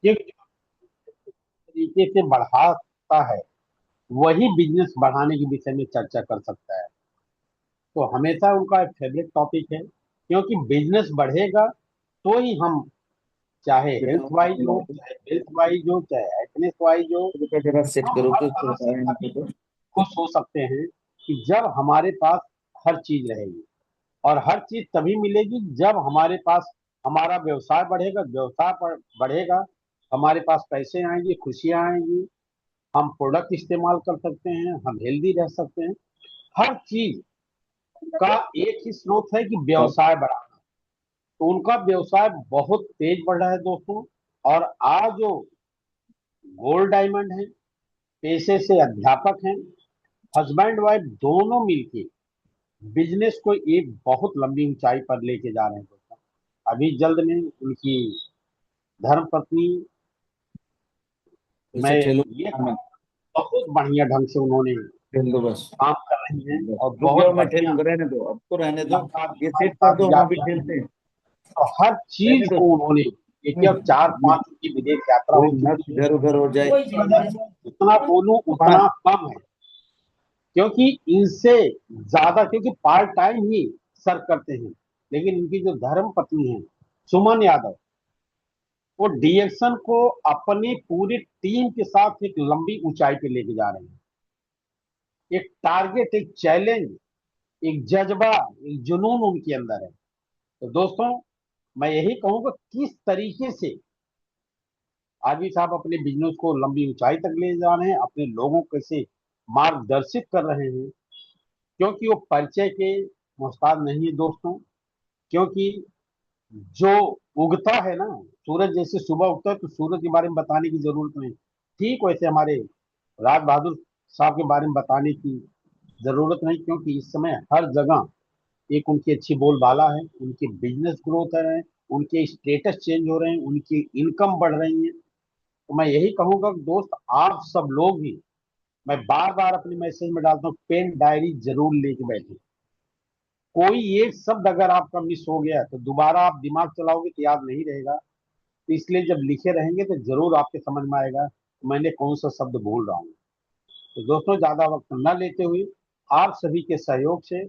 ये तरीके से बढ़ाता है, वही बिजनेस बढ़ाने के विषय में चर्चा कर सकता है। तो हमेशा उनका एक फेवरेट टॉपिक है, क्योंकि बिजनेस बढ़ेगा तो ही हम, चाहे बेटा हेल्थ आप वाइज फोन हो, लगाओ तो चाहे वेल्थ वाइज हो, चाहे हैप्पीनेस वाइज हो, बेटा जरा सेट हम करो हर कि उसको तरह से बताया यहाँ पे तभी तो। खुश हो सकते हैं कि जब हमारे पास हर चीज रहेगी। और हर चीज तभी मिलेगी जब हमारे पास, हमारा व्यवसाय बढ़ेगा, बढ़ेगा, हमारे पास पैसे आएंगे, खुशियां आएंगी, हम प्रोडक्ट इस्तेमाल कर सकते हैं, हम हेल्दी रह सकते हैं। हर चीज का एक ही स्रोत है कि तब व्यवसाय बढ़ाना। तो उनका व्यवसाय बहुत तेज बढ़ रहा है दोस्तों। और आज जो गोल्ड डायमंड है, पेशे से अध्यापक हैं, हस्बैंड वाइफ दोनों मिलके बिजनेस को एक बहुत लंबी ऊंचाई पर लेके जा रहे हैं दोस्तों। अभी जल्द में उनकी धर्म पत्नी, मैं इसे ठेलो ये में, कहूँ, बहुत बढ़िया ढंग से उन्होंने ठेल दो बस। काम कर रही हैं बस और रुक जाओ, बहुत मैं बढ़िया ठेलूंगा, रहने दो, अब तो रहने दो। नक्कारा ये हमारे सेट कर साथ दो, हम अभी जाती ठेलते हैं। हैं। तो हर रहने चीज दो। को उन्होंने, देखिए अब चार ये पांच उनकी विदेश यात्रा कोई हो नस चुकी है। इधर उधर हो जाए। इस वजह से जितना बोलूं वहाँ उतना कम है, क्योंकि इनसे ज्यादा, क्योंकि पार्ट टाइम ही सर्व करते हैं। लेकिन इनकी जो धर्म पत्नी है, सुमन यादव, वो डीएक्शन को अपनी पूरी टीम के साथ एक लंबी ऊंचाई पे लेके जा रहे हैं। एक टारगेट, एक चैलेंज, एक जज्बा, एक जुनून उनके अंदर है। तो दोस्तों, मैं यही कहूंगा किस तरीके से आदमी साहब अपने बिजनेस को लंबी ऊंचाई तक ले जा रहे हैं, अपने लोगों को कैसे मार्गदर्शित कर रहे हैं। क्योंकि वो परिचय के मोहताज नहीं है दोस्तों। क्योंकि जो उगता है ना, सूरज जैसे सुबह उगता है तो सूरज के बारे में बताने की जरूरत नहीं। ठीक वैसे हमारे राज बहादुर साहब के बारे में बताने की जरूरत नहीं, क्योंकि इस समय हर जगह एक उनकी अच्छी बोलबाला है, उनके बिजनेस ग्रोथ है, उनके स्टेटस चेंज हो रहे हैं, उनकी इनकम बढ़ रही है। तो मैं यही कहूंगा कि दोस्त, आप सब लोग भी, मैं बार बार अपने मैसेज में डालता हूँ, पेन डायरी जरूर लेके बैठे। कोई एक शब्द अगर आपका मिस हो गया तो दोबारा आप दिमाग चलाओगे तो याद नहीं रहेगा। तो इसलिए जब लिखे रहेंगे तो जरूर आपके समझ में आएगा कि मैंने कौन सा शब्द भूल रहा हूँ। तो दोस्तों, ज्यादा वक्त न लेते हुए, आप सभी के सहयोग से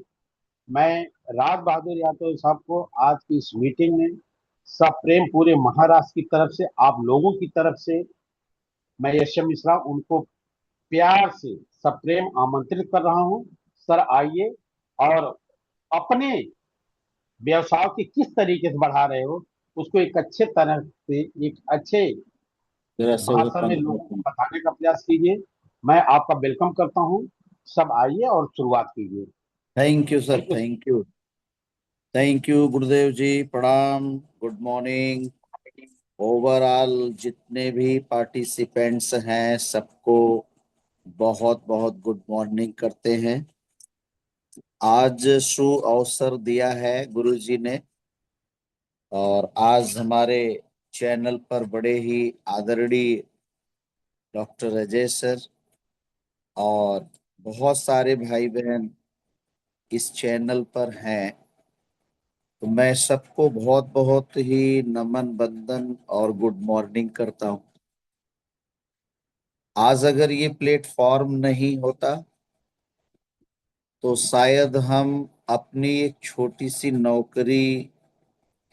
मैं राज बहादुर यादव साहब को आज की इस मीटिंग में सप्रेम पूरे महाराष्ट्र की तरफ से, आप लोगों की तरफ से, मैं यशम मिश्रा उनको प्यार से सप्रेम आमंत्रित कर रहा हूँ। सर आइए, और अपने व्यवसाय की किस तरीके से बढ़ा रहे हो, उसको एक अच्छे तरह से, एक अच्छे जरा से उधर भाषा में बंद लोगों करो। को बताने का प्रयास कीजिए। मैं आपका वेलकम करता हूँ। सब आइए और शुरुआत कीजिए। Thank you sir, thank you. Thank you. Thank you गुरुदेव जी, प्रणाम, गुड मॉर्निंग। ओवरऑल जितने भी पार्टिसिपेंट्स हैं सबको बहुत बहुत गुड मॉर्निंग करते हैं। आज शुभ अवसर दिया है गुरु जी ने, और आज हमारे चैनल पर बड़े ही आदरणीय डॉक्टर अजय सर और बहुत सारे भाई बहन इस चैनल पर हैं। तो मैं सबको बहुत बहुत ही नमन बंदन और गुड मॉर्निंग करता हूँ। आज अगर ये प्लेटफॉर्म नहीं होता तो शायद हम अपनी एक छोटी सी नौकरी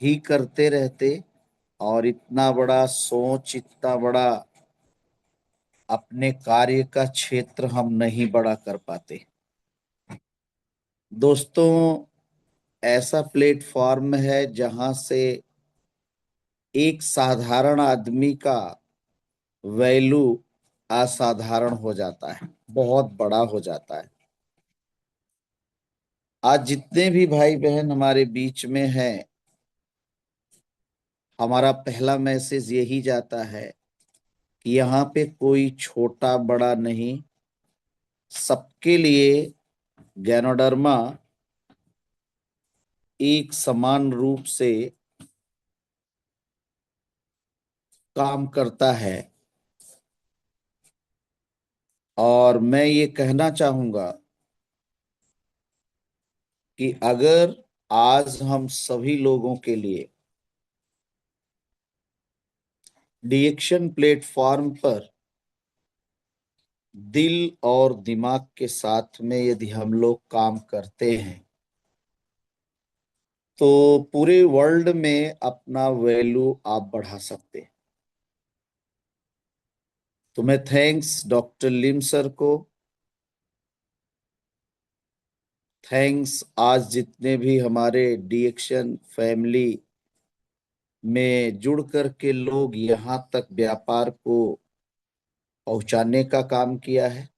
ही करते रहते, और इतना बड़ा सोच, इतना बड़ा अपने कार्य का क्षेत्र हम नहीं बड़ा कर पाते। दोस्तों, ऐसा प्लेटफॉर्म है जहां से एक साधारण आदमी का वैल्यू असाधारण हो जाता है, बहुत बड़ा हो जाता है। आज जितने भी भाई बहन हमारे बीच में हैं, हमारा पहला मैसेज यही जाता है कि यहाँ पे कोई छोटा बड़ा नहीं, सबके लिए गैनोडर्मा एक समान रूप से काम करता है। और मैं ये कहना चाहूंगा कि अगर आज हम सभी लोगों के लिए डीएक्शन प्लेटफॉर्म पर दिल और दिमाग के साथ में यदि हम लोग काम करते हैं तो पूरे वर्ल्ड में अपना वैल्यू आप बढ़ा सकते हैं। तो मैं थैंक्स डॉक्टर लिम सर को, थैंक्स आज जितने भी हमारे डीएक्शन फैमिली में जुड़ करके लोग यहाँ तक व्यापार को पहुंचाने का काम किया है।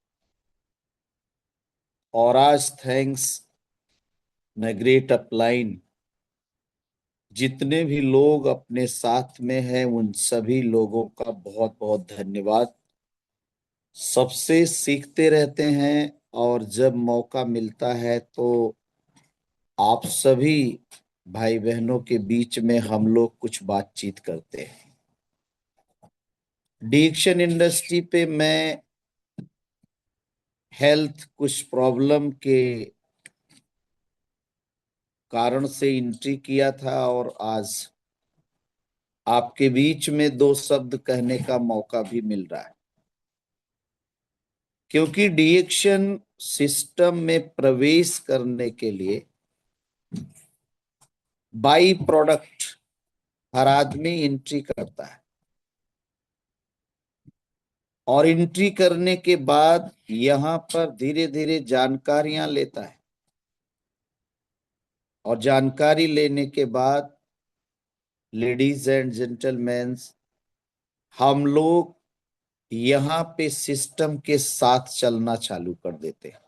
और आज थैंक्स मैं ग्रेट अपलाइन, जितने भी लोग अपने साथ में हैं उन सभी लोगों का बहुत बहुत धन्यवाद। सबसे सीखते रहते हैं और जब मौका मिलता है तो आप सभी भाई बहनों के बीच में हम लोग कुछ बातचीत करते हैं। डिक्शन इंडस्ट्री पे मैं हेल्थ कुछ प्रॉब्लम के कारण से एंट्री किया था और आज आपके बीच में दो शब्द कहने का मौका भी मिल रहा है, क्योंकि डिएक्शन सिस्टम में प्रवेश करने के लिए बाई प्रोडक्ट हर आदमी एंट्री करता है और एंट्री करने के बाद यहां पर धीरे धीरे जानकारियां लेता है और जानकारी लेने के बाद लेडीज एंड जेंटलमैन हम लोग यहाँ पे सिस्टम के साथ चलना चालू कर देते हैं।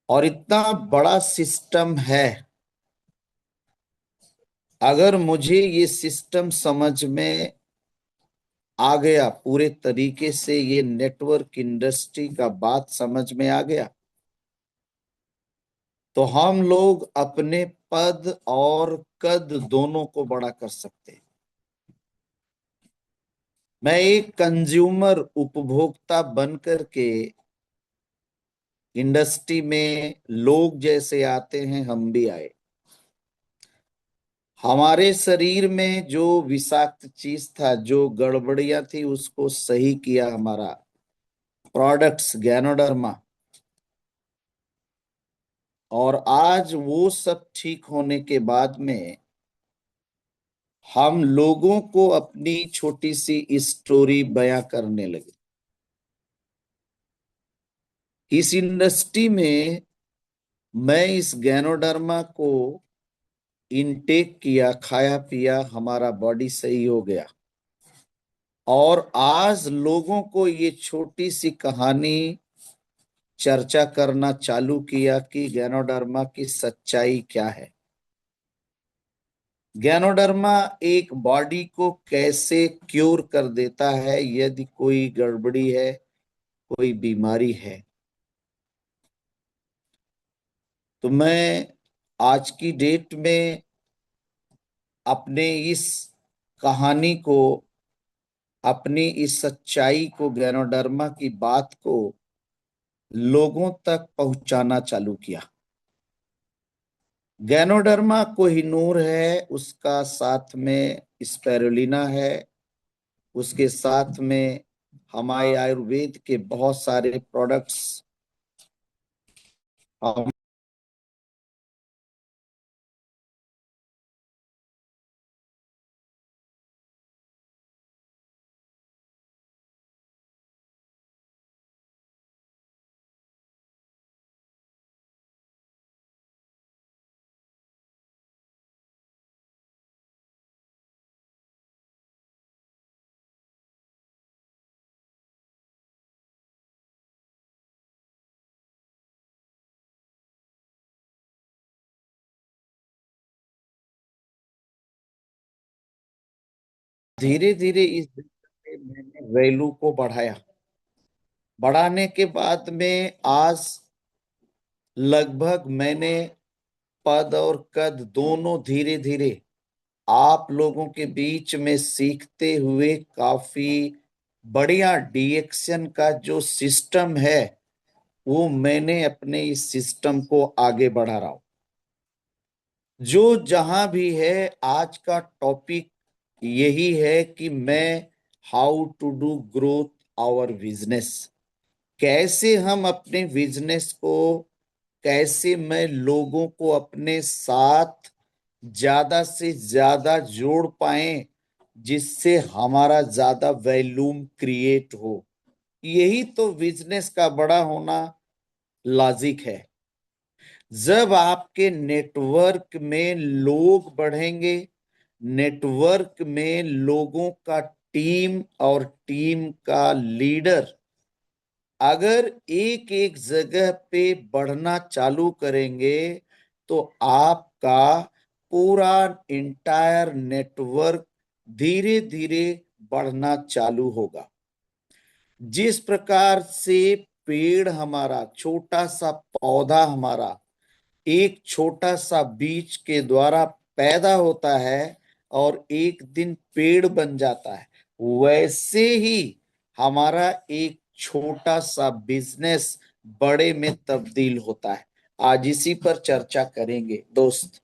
और इतना बड़ा सिस्टम है, अगर मुझे ये सिस्टम समझ में आ गया, पूरे तरीके से ये नेटवर्क इंडस्ट्री का बात समझ में आ गया, तो हम लोग अपने पद और कद दोनों को बड़ा कर सकते हैं। मैं एक कंज्यूमर उपभोक्ता बनकर के इंडस्ट्री में लोग जैसे आते हैं हम भी आए। हमारे शरीर में जो विषाक्त चीज था, जो गड़बड़ियां थी, उसको सही किया हमारा प्रोडक्ट्स गैनोडर्मा। और आज वो सब ठीक होने के बाद में हम लोगों को अपनी छोटी सी स्टोरी बयां करने लगे। इस इंडस्ट्री में मैं इस गैनोडर्मा को इनटेक किया, खाया पिया, हमारा बॉडी सही हो गया। और आज लोगों को ये छोटी सी कहानी चर्चा करना चालू किया कि गैनोडर्मा की सच्चाई क्या है। गैनोडर्मा एक बॉडी को कैसे क्योर कर देता है यदि कोई गड़बड़ी है, कोई बीमारी है। तो मैं आज की डेट में अपने इस कहानी को, अपनी इस सच्चाई को, गैनोडर्मा की बात को लोगों तक पहुंचाना चालू किया। गैनोडर्मा कोहिनूर है, उसका साथ में स्पाइरुलिना है, उसके साथ में हमारे आयुर्वेद के बहुत सारे प्रोडक्ट्स हम धीरे धीरे इस मैंने वैल्यू को बढ़ाया। बढ़ाने के बाद में आज लगभग मैंने पद और कद दोनों धीरे धीरे आप लोगों के बीच में सीखते हुए काफी बढ़िया डीएक्शन का जो सिस्टम है वो मैंने अपने इस सिस्टम को आगे बढ़ा रहा हूं। जो जहां भी है, आज का टॉपिक यही है कि मैं how to do growth our business, कैसे हम अपने बिजनेस को, कैसे मैं लोगों को अपने साथ ज्यादा से ज्यादा जोड़ पाए, जिससे हमारा ज्यादा वैल्यूम क्रिएट हो। यही तो बिजनेस का बड़ा होना लॉजिक है। जब आपके नेटवर्क में लोग बढ़ेंगे, नेटवर्क में लोगों का टीम और टीम का लीडर अगर एक एक जगह पे बढ़ना चालू करेंगे, तो आपका पूरा इंटायर नेटवर्क धीरे धीरे बढ़ना चालू होगा। जिस प्रकार से पेड़ हमारा, छोटा सा पौधा हमारा एक छोटा सा बीज के द्वारा पैदा होता है और एक दिन पेड़ बन जाता है, वैसे ही हमारा एक छोटा सा बिजनेस बड़े में तब्दील होता है। आज इसी पर चर्चा करेंगे दोस्त।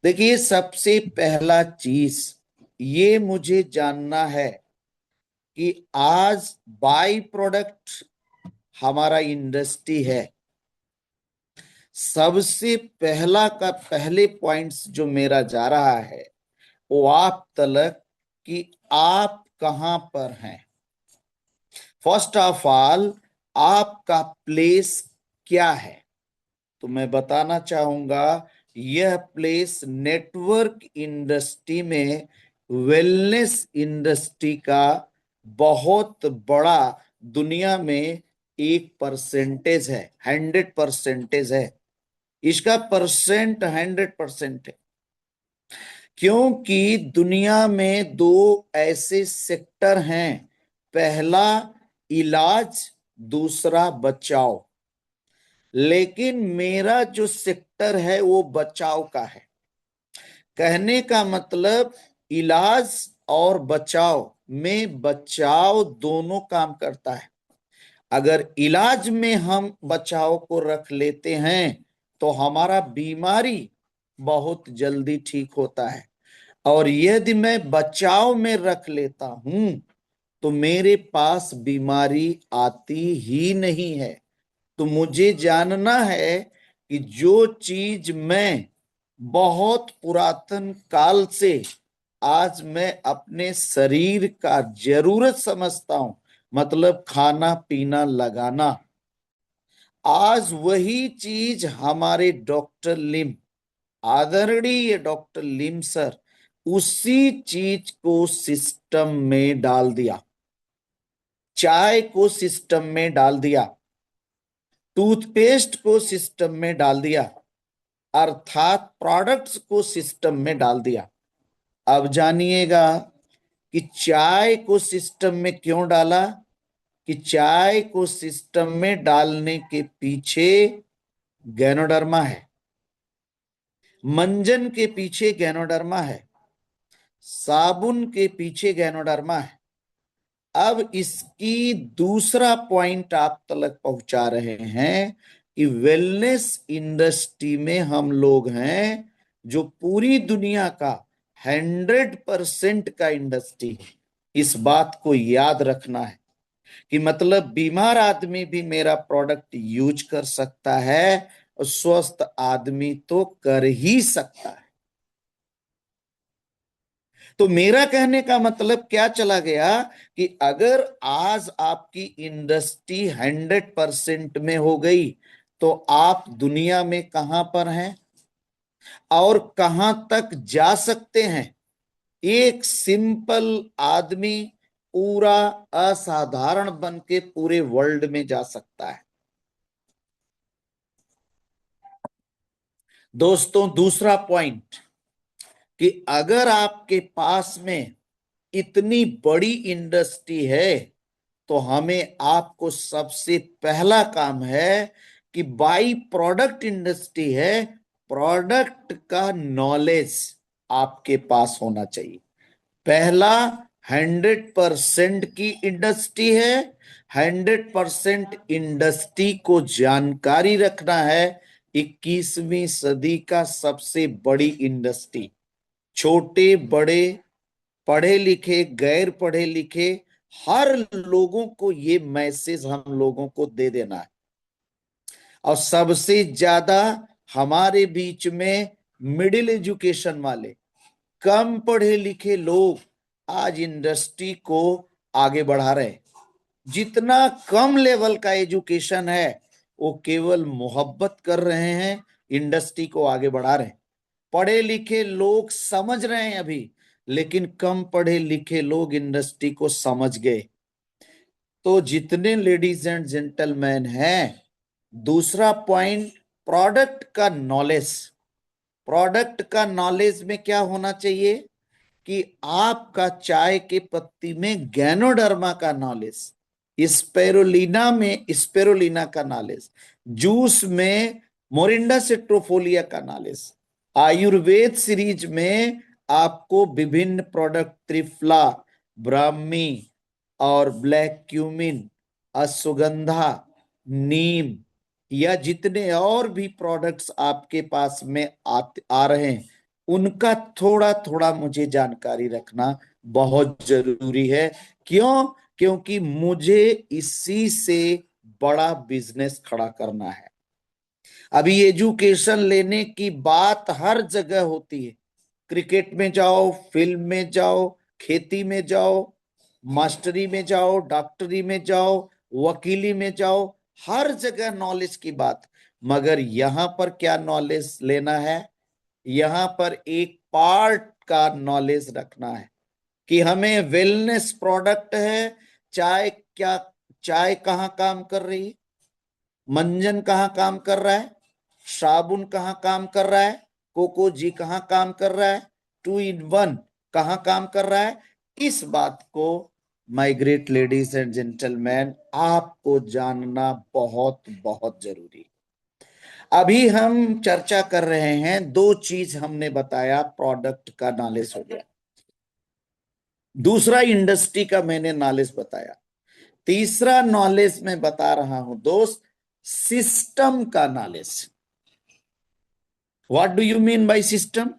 देखिए, सबसे पहला चीज ये मुझे जानना है कि आज बाई प्रोडक्ट हमारा इंडस्ट्री है। सबसे पहले पॉइंट्स जो मेरा जा रहा है वो आप तलक कि आप कहां पर हैं। फर्स्ट ऑफ ऑल, आपका प्लेस क्या है? तो मैं बताना चाहूंगा, यह प्लेस नेटवर्क इंडस्ट्री में, वेलनेस इंडस्ट्री का बहुत बड़ा दुनिया में एक परसेंटेज है, 100% है। इसका परसेंट 100% है, क्योंकि दुनिया में दो ऐसे सेक्टर हैं, पहला इलाज, दूसरा बचाव। लेकिन मेरा जो सेक्टर है वो बचाव का है। कहने का मतलब, इलाज और बचाव में बचाव दोनों काम करता है। अगर इलाज में हम बचाव को रख लेते हैं तो हमारा बीमारी बहुत जल्दी ठीक होता है, और यदि मैं बचाव में रख लेता हूं तो मेरे पास बीमारी आती ही नहीं है। तो मुझे जानना है कि जो चीज मैं बहुत पुरातन काल से आज मैं अपने शरीर का जरूरत समझता हूं, मतलब खाना पीना लगाना, आज वही चीज हमारे डॉक्टर लिम, आदरणीय डॉक्टर लिम सर, उसी चीज को सिस्टम में डाल दिया। चाय को सिस्टम में डाल दिया, टूथपेस्ट को सिस्टम में डाल दिया, अर्थात प्रोडक्ट्स को सिस्टम में डाल दिया। अब जानिएगा कि चाय को सिस्टम में क्यों डाला, कि चाय को सिस्टम में डालने के पीछे गैनोडर्मा है, मंजन के पीछे गैनोडर्मा है, साबुन के पीछे गैनोडर्मा है। अब इसकी दूसरा पॉइंट आप तक पहुंचा रहे हैं कि वेलनेस इंडस्ट्री में हम लोग हैं जो पूरी दुनिया का 100% का इंडस्ट्री है। इस बात को याद रखना है कि मतलब बीमार आदमी भी मेरा प्रोडक्ट यूज कर सकता है और स्वस्थ आदमी तो कर ही सकता है। तो मेरा कहने का मतलब क्या चला गया कि अगर आज आपकी इंडस्ट्री 100% में हो गई तो आप दुनिया में कहां पर हैं और कहां तक जा सकते हैं। एक सिंपल आदमी पूरा असाधारण बन के पूरे वर्ल्ड में जा सकता है। दोस्तों, दूसरा पॉइंट कि अगर आपके पास में इतनी बड़ी इंडस्ट्री है तो हमें आपको सबसे पहला काम है कि बाई प्रोडक्ट इंडस्ट्री है, प्रोडक्ट का नॉलेज आपके पास होना चाहिए। पहला, 100% की इंडस्ट्री है, 100% इंडस्ट्री को जानकारी रखना है। 21वीं सदी का सबसे बड़ी इंडस्ट्री, छोटे बड़े पढ़े लिखे, गैर पढ़े लिखे, हर लोगों को ये मैसेज हम लोगों को दे देना है। और सबसे ज्यादा हमारे बीच में मिडिल एजुकेशन वाले, कम पढ़े लिखे लोग आज इंडस्ट्री को आगे बढ़ा रहे हैं। जितना कम लेवल का एजुकेशन है वो केवल मोहब्बत कर रहे हैं, इंडस्ट्री को आगे बढ़ा रहे हैं। पढ़े लिखे लोग समझ रहे हैं अभी, लेकिन कम पढ़े लिखे लोग इंडस्ट्री को समझ गए। तो जितने लेडीज एंड जेंटलमैन हैं, दूसरा पॉइंट, प्रोडक्ट का नॉलेज। प्रोडक्ट का नॉलेज में क्या होना चाहिए कि आपका चाय के पत्ती में गैनोडर्मा का नॉलेज, स्पेरुलिना में स्पेरुलिना का नॉलेज, जूस में मोरिंडा सिट्रोफोलिया का नॉलेज, आयुर्वेद सीरीज में आपको विभिन्न प्रोडक्ट त्रिफला, ब्राह्मी और ब्लैक क्यूमिन, अश्वगंधा, नीम, या जितने और भी प्रोडक्ट्स आपके पास में आ रहे हैं, उनका थोड़ा थोड़ा मुझे जानकारी रखना बहुत जरूरी है। क्यों? क्योंकि मुझे इसी से बड़ा बिजनेस खड़ा करना है। अभी एजुकेशन लेने की बात हर जगह होती है। क्रिकेट में जाओ, फिल्म में जाओ, खेती में जाओ, मास्टरी में जाओ, डॉक्टरी में जाओ, वकीली में जाओ, हर जगह नॉलेज की बात। मगर यहां पर क्या नॉलेज लेना है? यहां पर एक पार्ट का नॉलेज रखना है कि हमें वेलनेस प्रोडक्ट है। चाय क्या, चाय कहाँ काम कर रही है, मंजन कहाँ काम कर रहा है, साबुन कहाँ काम कर रहा है, कोको जी कहाँ काम कर रहा है, 2 in 1 कहाँ काम कर रहा है, इस बात को my great ladies and gentleman आपको जानना बहुत बहुत जरूरी है। अभी हम चर्चा कर रहे हैं, 2 चीज हमने बताया, प्रोडक्ट का नॉलेज हो गया, दूसरा इंडस्ट्री का मैंने नॉलेज बताया, तीसरा नॉलेज मैं बता रहा हूं दोस्त, सिस्टम का knowledge. What do you mean by system?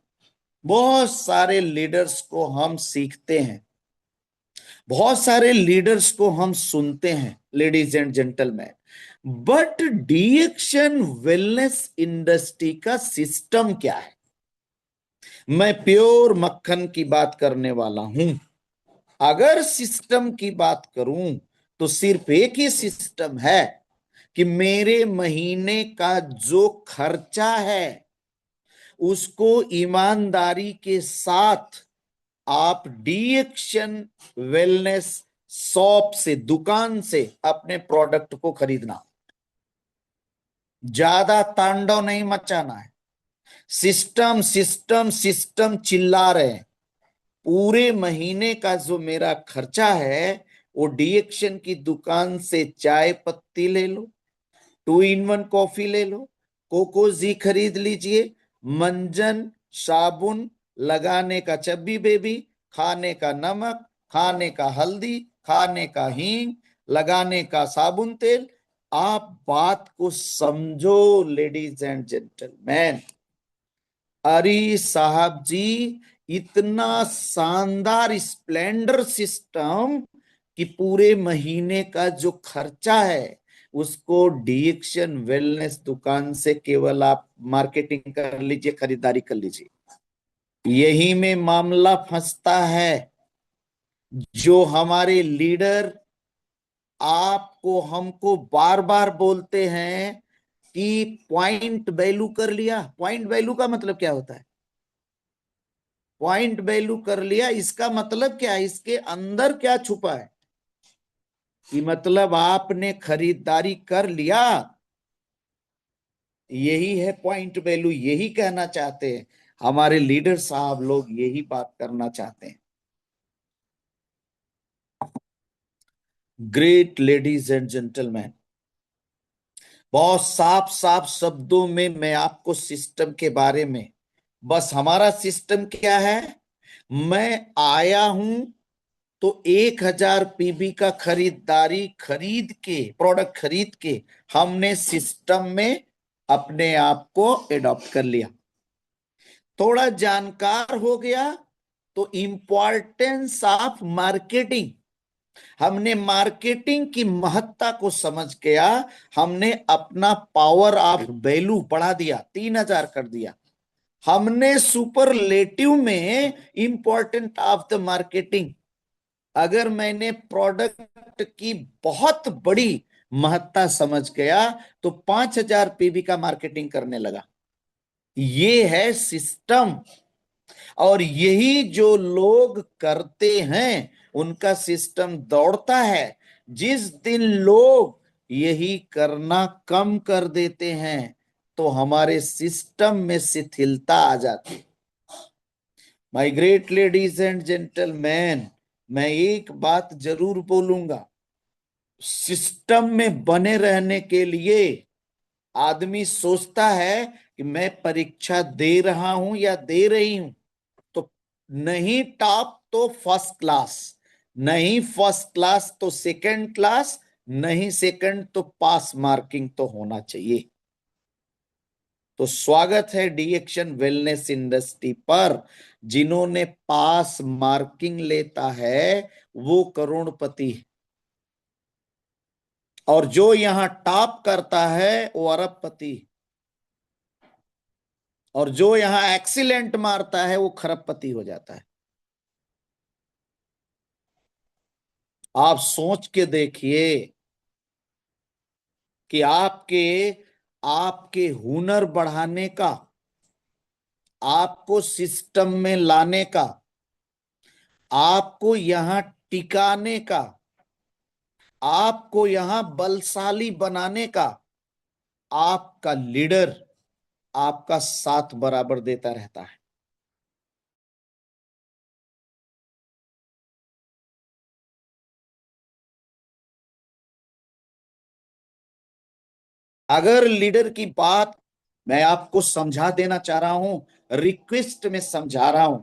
बहुत सारे लीडर्स को हम सीखते हैं, बहुत सारे लीडर्स को हम सुनते हैं, लेडीज एंड जेंटलमैन, बट डीएक्शन वेलनेस इंडस्ट्री का सिस्टम क्या है? मैं प्योर मक्खन की बात करने वाला हूं। अगर सिस्टम की बात करूं तो सिर्फ एक ही सिस्टम है कि मेरे महीने का जो खर्चा है उसको ईमानदारी के साथ आप डीएक्शन वेलनेस शॉप से, दुकान से अपने प्रोडक्ट को खरीदना। ज्यादा तांडव नहीं मचाना है। सिस्टम सिस्टम सिस्टम चिल्ला रहे हैं। पूरे महीने का जो मेरा खर्चा है वो डीएक्शन की दुकान से चाय पत्ती ले लो, 2 in 1 कॉफी ले लो, कोको जी खरीद लीजिए, मंजन, साबुन, लगाने का चब्बी बेबी, खाने का नमक, खाने का हल्दी, खाने का हींग, लगाने का साबुन तेल। आप बात को समझो लेडीज एंड जेंटलमैन। अरे साहब जी, इतना शानदार स्प्लेंडर सिस्टम कि पूरे महीने का जो खर्चा है उसको डीएक्शन वेलनेस दुकान से केवल आप मार्केटिंग कर लीजिए, खरीदारी कर लीजिए। यही में मामला फंसता है। जो हमारे लीडर आपको हमको बार बार बोलते हैं कि पॉइंट वैल्यू कर लिया। पॉइंट वैल्यू का मतलब क्या होता है? पॉइंट वैल्यू कर लिया, इसका मतलब क्या है? इसके अंदर क्या छुपा है कि मतलब आपने खरीदारी कर लिया, यही है पॉइंट वैल्यू। यही कहना चाहते हैं हमारे लीडर साहब, लोग यही बात करना चाहते हैं। ग्रेट लेडीज एंड जेंटलमैन, बहुत साफ साफ शब्दों में मैं आपको सिस्टम के बारे में, बस हमारा सिस्टम क्या है, मैं आया हूं तो 1,000 पीबी का खरीदारी खरीद के, प्रोडक्ट खरीद के हमने सिस्टम में अपने आप को एडॉप्ट कर लिया। थोड़ा जानकार हो गया तो इंपॉर्टेंस ऑफ मार्केटिंग, हमने मार्केटिंग की महत्ता को समझ गया, हमने अपना पावर ऑफ वैल्यू बढ़ा दिया, 3,000 कर दिया। हमने सुपरलेटिव में इंपॉर्टेंट ऑफ द मार्केटिंग, अगर मैंने प्रोडक्ट की बहुत बड़ी महत्ता समझ गया तो 5,000 पीवी का मार्केटिंग करने लगा। ये है सिस्टम, और यही जो लोग करते हैं उनका सिस्टम दौड़ता है। जिस दिन लोग यही करना कम कर देते हैं तो हमारे सिस्टम में शिथिलता आ जाती। My great ladies and gentleman, मैं एक बात जरूर बोलूंगा, सिस्टम में बने रहने के लिए आदमी सोचता है कि मैं परीक्षा दे रहा हूं या दे रही हूं, तो नहीं टॉप तो फर्स्ट क्लास, नहीं फर्स्ट क्लास तो सेकंड क्लास, नहीं सेकंड तो पास मार्किंग तो होना चाहिए। तो स्वागत है डीएक्शन वेलनेस इंडस्ट्री पर। जिन्होंने पास मार्किंग लेता है वो करोड़पति है, और जो यहां टॉप करता है वो अरबपति, और जो यहां एक्सीलेंट मारता है वो खरबपति हो जाता है। आप सोच के देखिए कि आपके आपके हुनर बढ़ाने का, आपको सिस्टम में लाने का, आपको यहां टिकाने का, आपको यहां बलशाली बनाने का, आपका लीडर आपका साथ बराबर देता रहता है। अगर लीडर की बात मैं आपको समझा देना चाह रहा हूं, रिक्वेस्ट में समझा रहा हूं,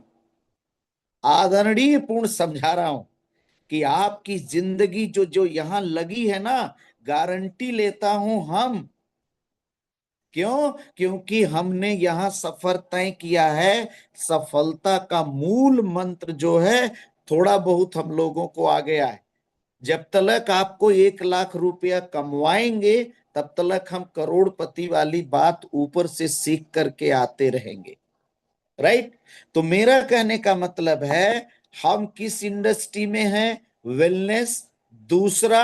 आदरणीय पूर्ण समझा रहा हूं कि आपकी जिंदगी जो जो यहां लगी है ना, गारंटी लेता हूं हम। क्यों? क्योंकि हमने यहां सफर तय किया है। सफलता का मूल मंत्र जो है थोड़ा बहुत हम लोगों को आ गया है। जब तक आपको 1,00,000 रुपया कमवाएंगे तब तक हम करोड़पति वाली बात ऊपर से सीख करके आते रहेंगे। राइट? तो मेरा कहने का मतलब है हम किस इंडस्ट्री में हैं? वेलनेस। दूसरा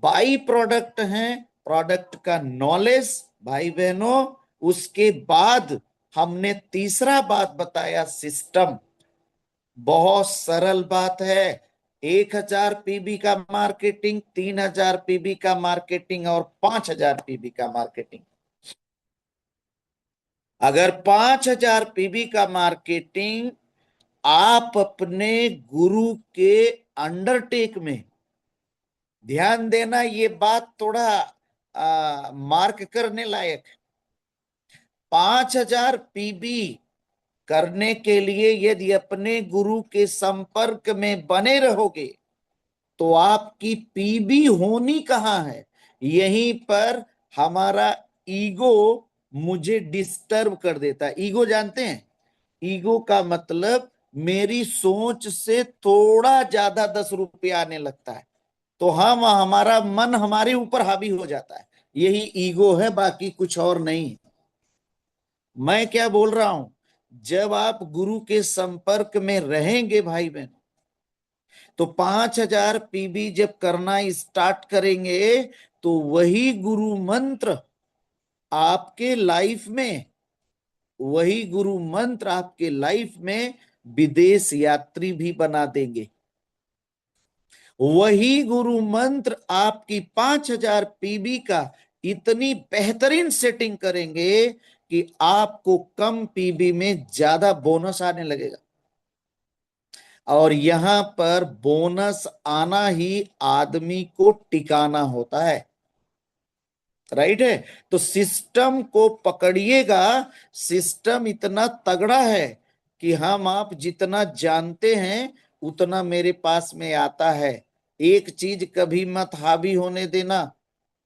बाई प्रोडक्ट है, प्रोडक्ट का नॉलेज भाई बहनों। उसके बाद हमने तीसरा बात बताया सिस्टम। बहुत सरल बात है, 1,000 पीबी का मार्केटिंग, 3,000 पीबी का मार्केटिंग और 5,000 पीबी का मार्केटिंग। अगर 5,000 पीबी का मार्केटिंग आप अपने गुरु के अंडरटेक में, ध्यान देना ये बात थोड़ा मार्क करने लायक, 5,000 पीबी करने के लिए यदि अपने गुरु के संपर्क में बने रहोगे तो आपकी पीबी होनी कहां है? यहीं पर हमारा ईगो मुझे डिस्टर्ब कर देता है। ईगो जानते हैं? ईगो का मतलब मेरी सोच से थोड़ा ज्यादा 10 रुपया आने लगता है तो हमारा मन हमारे ऊपर हावी हो जाता है। यही ईगो है, बाकी कुछ और नहीं। मैं क्या बोल रहा हूं, जब आप गुरु के संपर्क में रहेंगे भाई बहन, तो 5,000 पीबी जब करना स्टार्ट करेंगे तो वही गुरु मंत्र आपके लाइफ में, वही गुरु मंत्र आपके लाइफ में विदेश यात्री भी बना देंगे। वही गुरु मंत्र आपकी 5,000 पीबी का इतनी बेहतरीन सेटिंग करेंगे कि आपको कम पीबी में ज्यादा बोनस आने लगेगा। और यहां पर बोनस आना ही आदमी को टिकाना होता है। राइट है? तो सिस्टम को पकड़िएगा। सिस्टम इतना तगड़ा है कि हम आप जितना जानते हैं उतना मेरे पास में आता है। एक चीज कभी मत हावी होने देना,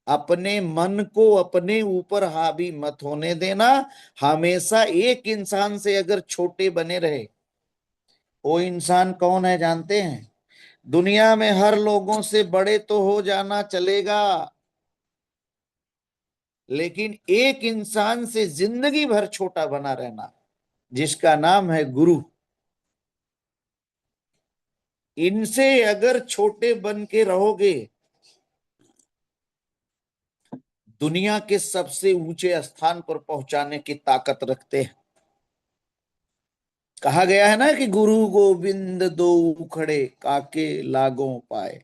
अपने मन को अपने ऊपर हावी मत होने देना। हमेशा एक इंसान से अगर छोटे बने रहे वो इंसान कौन है जानते हैं? दुनिया में हर लोगों से बड़े तो हो जाना चलेगा, लेकिन एक इंसान से जिंदगी भर छोटा बना रहना, जिसका नाम है गुरु। इनसे अगर छोटे बन के रहोगे, दुनिया के सबसे ऊंचे स्थान पर पहुंचाने की ताकत रखते हैं। कहा गया है ना कि गुरु गोविंद दो उखड़े काके लागों पाए,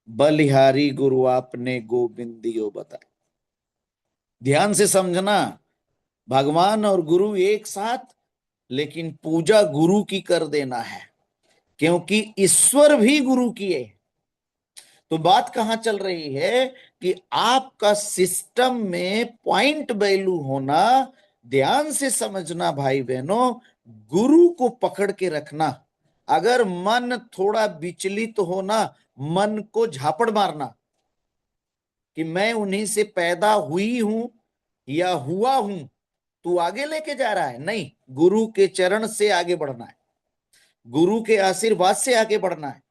बलिहारी गुरु आपने गोविंदियो बताए। ध्यान से समझना, भगवान और गुरु एक साथ, लेकिन पूजा गुरु की कर देना है, क्योंकि ईश्वर भी गुरु की है। तो बात कहां चल रही है कि आपका सिस्टम में पॉइंट वैल्यू होना। ध्यान से समझना भाई बहनों, गुरु को पकड़ के रखना। अगर मन थोड़ा विचलित होना, मन को झापड़ मारना कि मैं उन्हीं से पैदा हुई हूं या हुआ हूं, तू आगे लेके जा रहा है, नहीं, गुरु के चरण से आगे बढ़ना है, गुरु के आशीर्वाद से आगे बढ़ना है।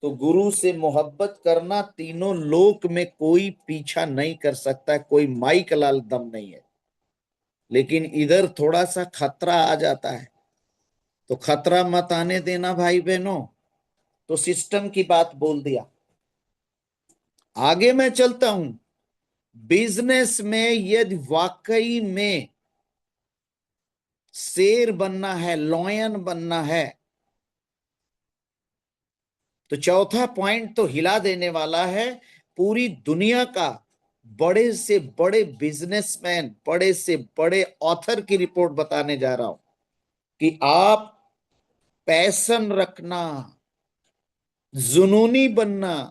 तो गुरु से मोहब्बत करना, तीनों लोक में कोई पीछा नहीं कर सकता, कोई माई का लाल दम नहीं है। लेकिन इधर थोड़ा सा खतरा आ जाता है, तो खतरा मत आने देना भाई बहनों। तो सिस्टम की बात बोल दिया, आगे मैं चलता हूं। बिजनेस में यदि वाकई में शेर बनना है, लॉयन बनना है, तो चौथा पॉइंट तो हिला देने वाला है। पूरी दुनिया का बड़े से बड़े बिजनेसमैन, बड़े से बड़े ऑथर की रिपोर्ट बताने जा रहा हूं कि आप पैशन रखना, जुनूनी बनना।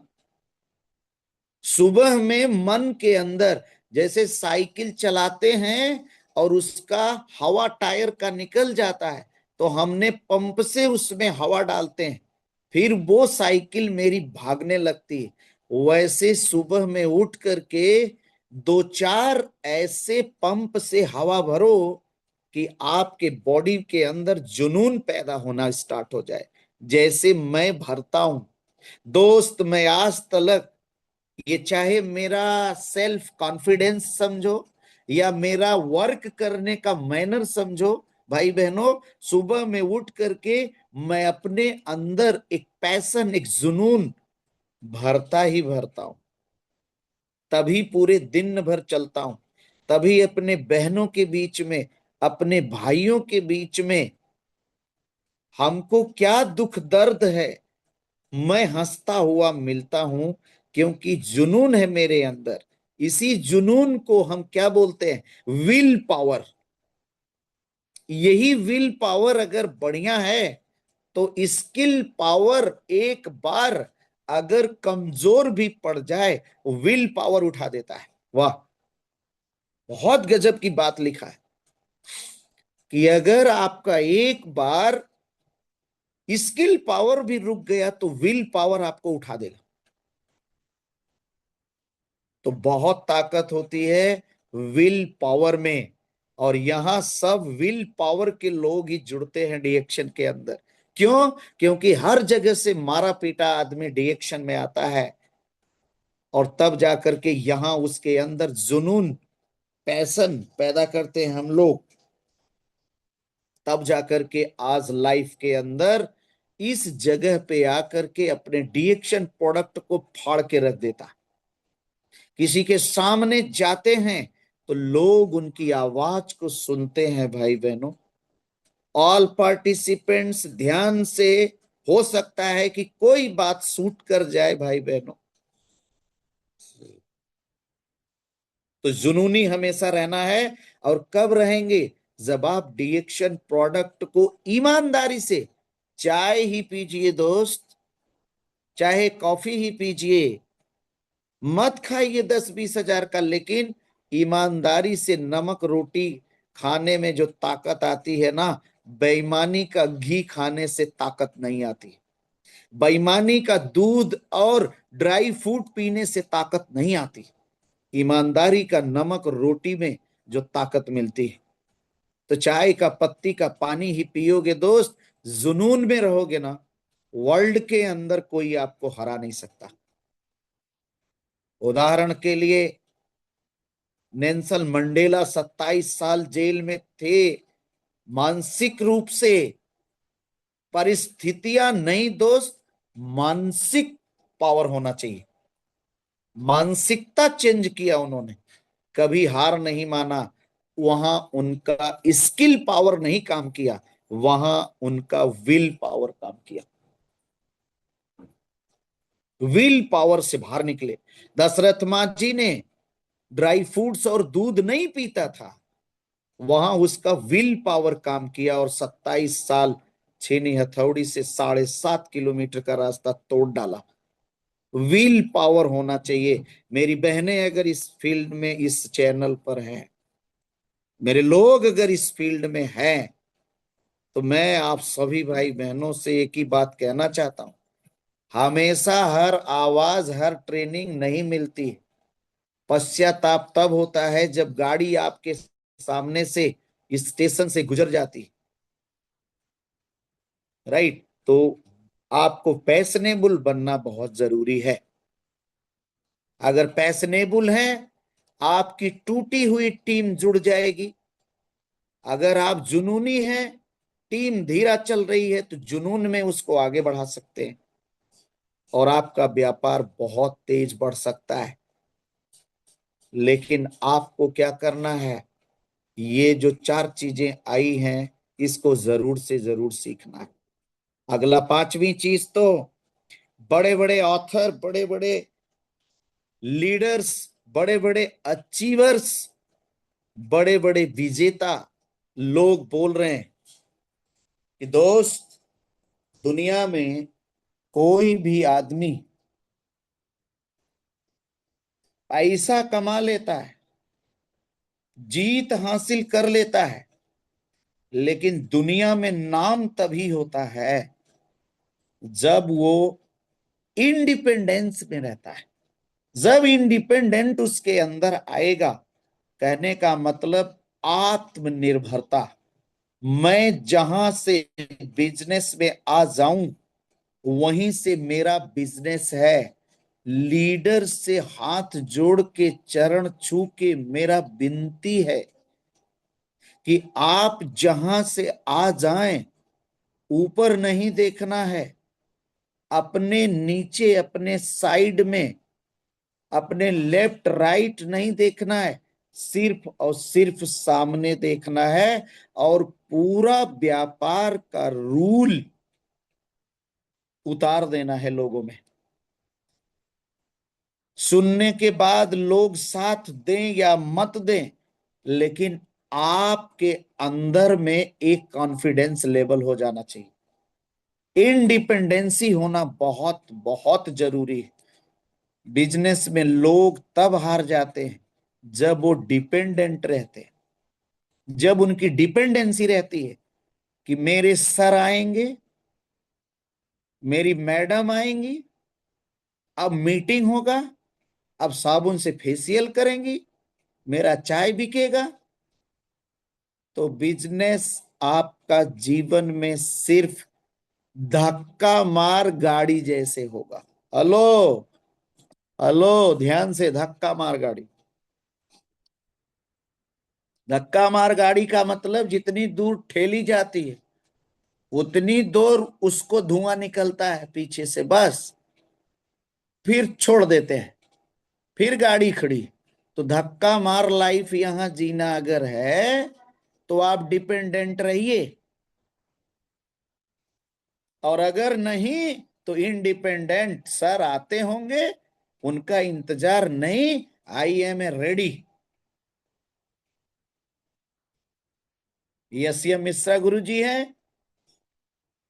सुबह में मन के अंदर, जैसे साइकिल चलाते हैं और उसका हवा टायर का निकल जाता है, तो हमने पंप से उसमें हवा डालते हैं, फिर वो साइकिल मेरी भागने लगती है। वैसे सुबह में उठ करके दो चार ऐसे पंप से हवा भरो कि आपके बॉडी के अंदर जुनून पैदा होना स्टार्ट हो जाए। जैसे मैं भरता हूं दोस्त, मैं आज तलक, ये चाहे मेरा सेल्फ कॉन्फिडेंस समझो या मेरा वर्क करने का मैनर समझो, भाई बहनों, सुबह में उठ करके मैं अपने अंदर एक पैशन, एक जुनून भरता ही भरता हूं। तभी पूरे दिन भर चलता हूं, तभी अपने बहनों के बीच में, अपने भाइयों के बीच में, हमको क्या दुख दर्द है, मैं हंसता हुआ मिलता हूं, क्योंकि जुनून है मेरे अंदर। इसी जुनून को हम क्या बोलते हैं? Will power. यही विल पावर अगर बढ़िया है, तो स्किल पावर एक बार अगर कमजोर भी पड़ जाए, विल पावर उठा देता है। वाह, बहुत गजब की बात लिखा है कि अगर आपका एक बार स्किल पावर भी रुक गया, तो विल पावर आपको उठा देगा। तो बहुत ताकत होती है विल पावर में, और यहां सब विल पावर के लोग ही जुड़ते हैं डिएक्शन के अंदर। क्यों? क्योंकि हर जगह से मारा पीटा आदमी डिएक्शन में आता है, और तब जाकर के यहां उसके अंदर जुनून, पैशन पैदा करते हैं हम लोग। तब जाकर के आज लाइफ के अंदर इस जगह पे आकर के अपने डिएक्शन प्रोडक्ट को फाड़ के रख देता है। किसी के सामने जाते हैं तो लोग उनकी आवाज को सुनते हैं। भाई बहनों, ऑल पार्टिसिपेंट्स ध्यान से, हो सकता है कि कोई बात सूट कर जाए भाई बहनों, तो जुनूनी हमेशा रहना है। और कब रहेंगे? जब आप डिएक्शन प्रोडक्ट को ईमानदारी से, चाय ही पीजिए दोस्त, चाहे कॉफी ही पीजिए, मत खाइए 10-20 हजार का, लेकिन ईमानदारी से नमक रोटी खाने में जो ताकत आती है ना, बेईमानी का घी खाने से ताकत नहीं आती। बेईमानी का दूध और ड्राई फ्रूट पीने से ताकत नहीं आती। ईमानदारी का नमक रोटी में जो ताकत मिलती है। तो चाय का पत्ती का पानी ही पियोगे दोस्त, जुनून में रहोगे ना, वर्ल्ड के अंदर कोई आपको हरा नहीं सकता। उदाहरण के लिए नेल्सन मंडेला 27 साल जेल में थे, मानसिक रूप से। परिस्थितियां नहीं दोस्त, मानसिक पावर होना चाहिए। मानसिकता चेंज किया उन्होंने, कभी हार नहीं माना। वहां उनका स्किल पावर नहीं काम किया, वहां उनका विल पावर काम किया। विल पावर से बाहर निकले। दशरथ मां जी ने ड्राई फ्रूट्स और दूध नहीं पीता था, वहां उसका विल पावर काम किया और 27 साल छेनी हथौड़ी से 7.5 किलोमीटर का रास्ता तोड़ डाला। विल पावर होना चाहिए। मेरी बहनें अगर इस फील्ड में, इस चैनल पर हैं, मेरे लोग अगर इस फील्ड में हैं, तो मैं आप सभी भाई बहनों से एक ही बात कहना चाहता हूं। हमेशा हर आवाज, हर ट्रेनिंग नहीं मिलती। पश्चाताप तब होता है जब गाड़ी आपके सामने से स्टेशन से गुजर जाती, राइट? तो आपको पैशनेबल बनना बहुत जरूरी है। अगर पैशनेबल है, आपकी टूटी हुई टीम जुड़ जाएगी। अगर आप जुनूनी हैं, टीम धीरा चल रही है, तो जुनून में उसको आगे बढ़ा सकते हैं और आपका व्यापार बहुत तेज बढ़ सकता है। लेकिन आपको क्या करना है? ये जो 4 चीजें आई हैं, इसको जरूर से जरूर सीखना है। अगला 5वीं चीज, तो बड़े बड़े ऑथर, बड़े बड़े लीडर्स, बड़े बड़े अचीवर्स, बड़े बड़े विजेता लोग बोल रहे हैं कि दोस्त, दुनिया में कोई भी आदमी पैसा कमा लेता है, जीत हासिल कर लेता है, लेकिन दुनिया में नाम तभी होता है जब वो इंडिपेंडेंस में रहता है। जब इंडिपेंडेंट उसके अंदर आएगा, कहने का मतलब आत्मनिर्भरता। मैं जहां से बिजनेस में आ जाऊं, वहीं से मेरा बिजनेस है। लीडर से हाथ जोड़ के, चरण छू के मेरा विनती है कि आप जहां से आ जाएं, ऊपर नहीं देखना है, अपने नीचे, अपने साइड में, अपने लेफ्ट राइट नहीं देखना है, सिर्फ और सिर्फ सामने देखना है और पूरा व्यापार का रूल उतार देना है लोगों में। सुनने के बाद लोग साथ दें या मत दें, लेकिन आपके अंदर में एक कॉन्फिडेंस लेवल हो जाना चाहिए। इंडिपेंडेंसी होना बहुत बहुत जरूरी है। बिजनेस में लोग तब हार जाते हैं जब वो डिपेंडेंट रहते हैं, जब उनकी डिपेंडेंसी रहती है कि मेरे सर आएंगे, मेरी मैडम आएंगी, अब मीटिंग होगा, अब साबुन से फेशियल करेंगी, मेरा चाय बिकेगा। तो बिजनेस आपका जीवन में सिर्फ धक्का मार गाड़ी जैसे होगा। हेलो, हेलो, ध्यान से, धक्का मार गाड़ी। धक्का मार गाड़ी का मतलब जितनी दूर ठेली जाती है, उतनी दूर उसको धुआं निकलता है पीछे से, बस। फिर छोड़ देते हैं, फिर गाड़ी खड़ी। तो धक्का मार लाइफ यहां जीना अगर है, तो आप डिपेंडेंट रहिए, और अगर नहीं तो इंडिपेंडेंट सर आते होंगे, उनका इंतजार नहीं। I am a ready. Yes, ये मिश्रा गुरु जी हैं।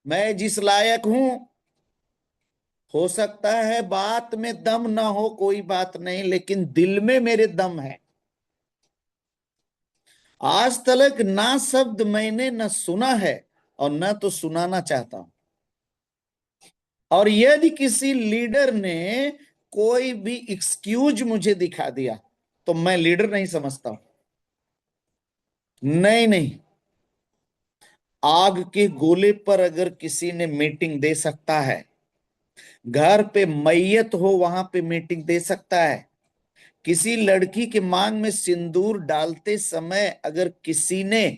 मैं जिस लायक हूं, हो सकता है बात में दम ना हो, कोई बात नहीं, लेकिन दिल में मेरे दम है। आज तक ना शब्द मैंने न सुना है और न तो सुनाना चाहता हूं। और यदि किसी लीडर ने कोई भी एक्सक्यूज मुझे दिखा दिया, तो मैं लीडर नहीं समझता हूं। नहीं नहीं, आग के गोले पर अगर किसी ने मीटिंग दे सकता है, घर पे मैयत हो वहां पे मीटिंग दे सकता है, किसी लड़की के मांग में सिंदूर डालते समय अगर किसी ने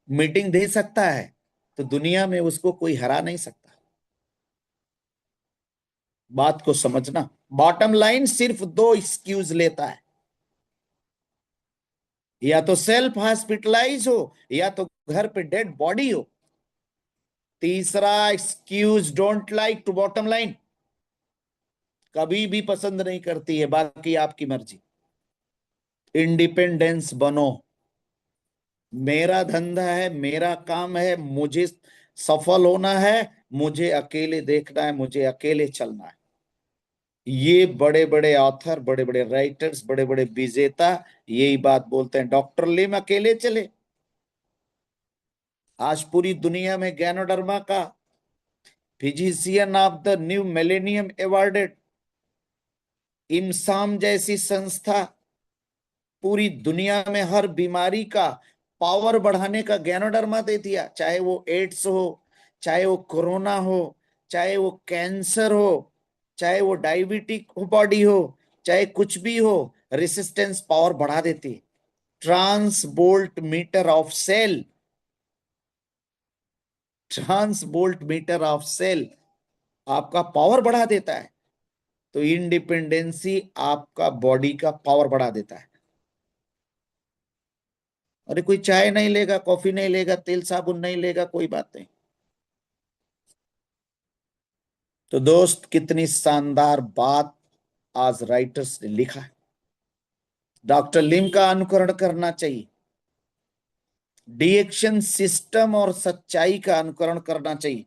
मीटिंग दे सकता है, तो दुनिया में उसको कोई हरा नहीं सकता। बात को समझना। बॉटम लाइन सिर्फ दो एक्सक्यूज लेता है, या तो सेल्फ हॉस्पिटलाइज हो या तो घर पे डेड बॉडी हो। तीसरा excuse don't like to bottom line, कभी भी पसंद नहीं करती है, बाकी आपकी मर्जी। इंडिपेंडेंस बनो। मेरा धंधा है, मेरा काम है, मुझे सफल होना है, मुझे अकेले देखना है, मुझे अकेले चलना है। ये बड़े बड़े ऑथर, बड़े बड़े राइटर्स, बड़े बड़े विजेता यही बात बोलते हैं। डॉक्टर लिम अकेले चले। आज पूरी दुनिया में गैनोडर्मा का physician of the new millennium awarded, इमसाम जैसी संस्था पूरी दुनिया में हर बीमारी का पावर बढ़ाने का गैनोडर्मा दे दिया। चाहे वो एड्स हो, चाहे वो कोरोना हो, चाहे वो कैंसर हो, चाहे वो डायबिटिक बॉडी हो, चाहे कुछ भी हो, रेसिस्टेंस पावर बढ़ा देती। Trans bolt meter of cell, trans bolt meter of cell आपका पावर बढ़ा देता है। तो इंडिपेंडेंसी आपका बॉडी का पावर बढ़ा देता है। अरे कोई चाय नहीं लेगा, कॉफी नहीं लेगा, तेल साबुन नहीं लेगा, कोई बात नहीं। तो दोस्त, कितनी शानदार बात आज राइटर्स ने लिखा है। डॉक्टर लिम का अनुकरण करना चाहिए, डिएक्शन सिस्टम और सच्चाई का अनुकरण करना चाहिए।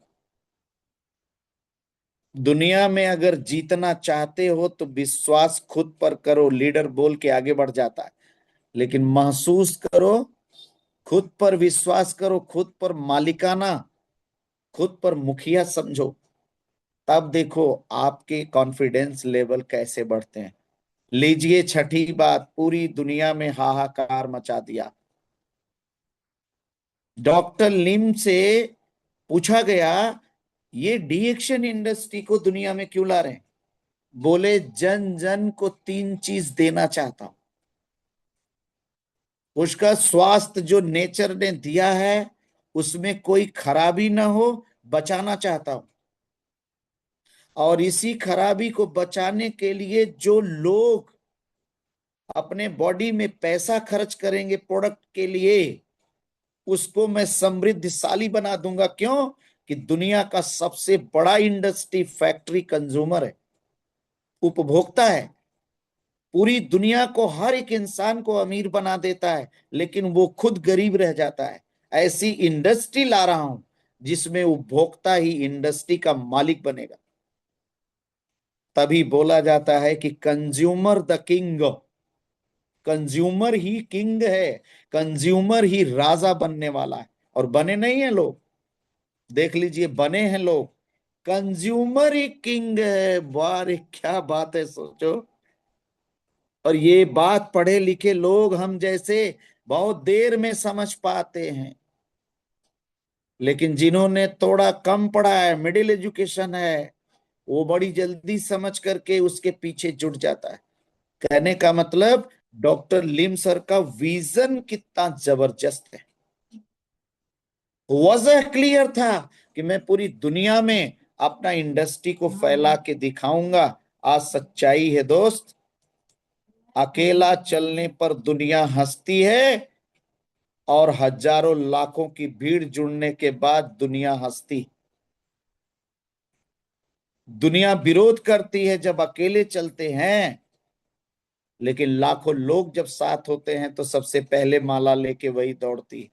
दुनिया में अगर जीतना चाहते हो तो विश्वास खुद पर करो, लीडर बोल के आगे बढ़ जाता है, लेकिन महसूस करो, खुद पर विश्वास करो, खुद पर मालिकाना, खुद पर मुखिया समझो, तब देखो आपके कॉन्फिडेंस लेवल कैसे बढ़ते हैं। लीजिए छठी बात, पूरी दुनिया में हाहाकार मचा दिया। डॉक्टर लिम से पूछा गया, ये डीएक्शन इंडस्ट्री को दुनिया में क्यों ला रहे हैं? बोले, जन जन को तीन चीज देना चाहता हूं। उसका स्वास्थ्य जो नेचर ने दिया है उसमें कोई खराबी ना हो, बचाना चाहता हूं। और इसी खराबी को बचाने के लिए जो लोग अपने बॉडी में पैसा खर्च करेंगे प्रोडक्ट के लिए, उसको मैं समृद्धशाली बना दूंगा। क्यों? कि दुनिया का सबसे बड़ा इंडस्ट्री फैक्ट्री कंज्यूमर है, उपभोक्ता है। पूरी दुनिया को, हर एक इंसान को अमीर बना देता है, लेकिन वो खुद गरीब रह जाता है। ऐसी इंडस्ट्री ला रहा हूं जिसमें उपभोक्ता ही इंडस्ट्री का मालिक बनेगा। तभी बोला जाता है कि consumer the king, consumer he king है, कंज्यूमर ही राजा बनने वाला है। और बने नहीं है लोग, देख लीजिए, बने हैं लोग। कंज्यूमर ही किंग है। बारे क्या बात है, सोचो। और ये बात पढ़े लिखे लोग हम जैसे बहुत देर में समझ पाते हैं, लेकिन जिन्होंने थोड़ा कम पढ़ा है, मिडिल एजुकेशन है, वो बड़ी जल्दी समझ करके उसके पीछे जुट जाता है। कहने का मतलब, डॉक्टर लिम सर का विजन कितना जबरदस्त है। वजह क्लियर था कि मैं पूरी दुनिया में अपना इंडस्ट्री को फैला के दिखाऊंगा। आज सच्चाई है दोस्त, अकेला चलने पर दुनिया हंसती है, और हजारों लाखों की भीड़ जुड़ने के बाद दुनिया हंसती। दुनिया विरोध करती है जब अकेले चलते हैं, लेकिन लाखों लोग जब साथ होते हैं तो सबसे पहले माला लेके वही दौड़ती।